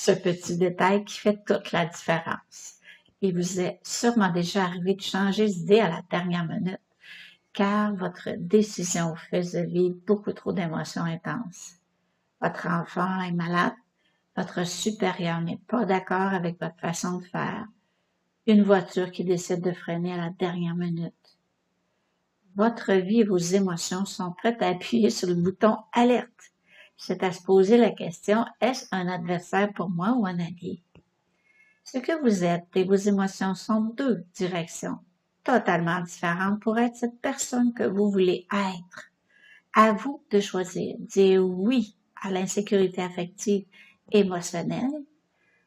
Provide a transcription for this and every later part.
ce petit détail qui fait toute la différence. Il vous est sûrement déjà arrivé de changer d'idée à la dernière minute, car votre décision vous faisait vivre beaucoup trop d'émotions intenses. Votre enfant est malade, votre supérieur n'est pas d'accord avec votre façon de faire, une voiture qui décide de freiner à la dernière minute. Votre vie et vos émotions sont prêtes à appuyer sur le bouton « Alerte ». C'est à se poser la question « Est-ce un adversaire pour moi ou un allié ?» Ce que vous êtes et vos émotions sont deux directions totalement différentes pour être cette personne que vous voulez être. À vous de choisir, dire oui à l'insécurité affective émotionnelle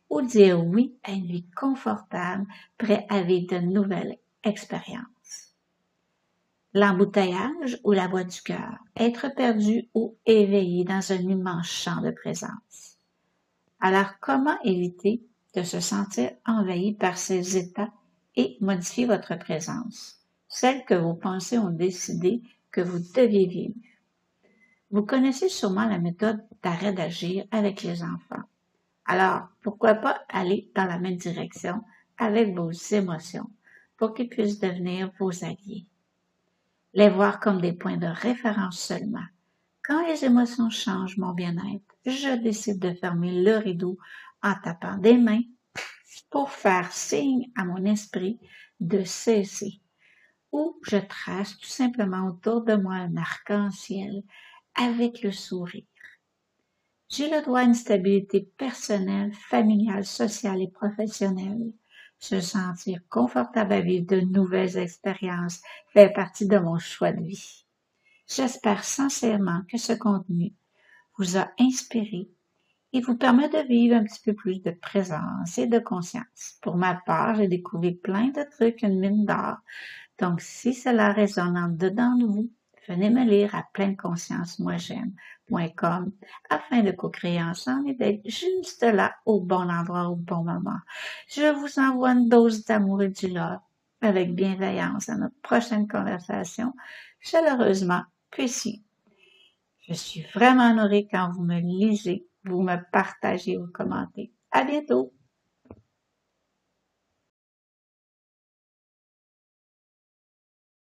ou dire oui à une vie confortable, prêt à vivre de nouvelles expériences. L'embouteillage ou la voix du cœur, être perdu ou éveillé dans un immense champ de présence. Alors, comment éviter de se sentir envahi par ces états et modifier votre présence, celle que vos pensées ont décidé que vous deviez vivre? Vous connaissez sûrement la méthode d'arrêt d'agir avec les enfants. Alors, pourquoi pas aller dans la même direction avec vos émotions pour qu'ils puissent devenir vos alliés? Les voir comme des points de référence seulement. Quand les émotions changent mon bien-être, je décide de fermer le rideau en tapant des mains pour faire signe à mon esprit de cesser. Ou je trace tout simplement autour de moi un arc-en-ciel avec le sourire. J'ai le droit à une stabilité personnelle, familiale, sociale et professionnelle. Se sentir confortable à vivre de nouvelles expériences fait partie de mon choix de vie. J'espère sincèrement que ce contenu vous a inspiré et vous permet de vivre un petit peu plus de présence et de conscience. Pour ma part, j'ai découvert plein de trucs, une mine d'or. Donc, si cela résonne en dedans de vous, venez me lire à pleineconscience-moi-j'aime.com afin de co-créer ensemble et d'être juste là au bon endroit au bon moment. Je vous envoie une dose d'amour et du love avec bienveillance à notre prochaine conversation. Chaleureusement, Puissy. Je suis vraiment honorée quand vous me lisez, vous me partagez, vous commentez. À bientôt!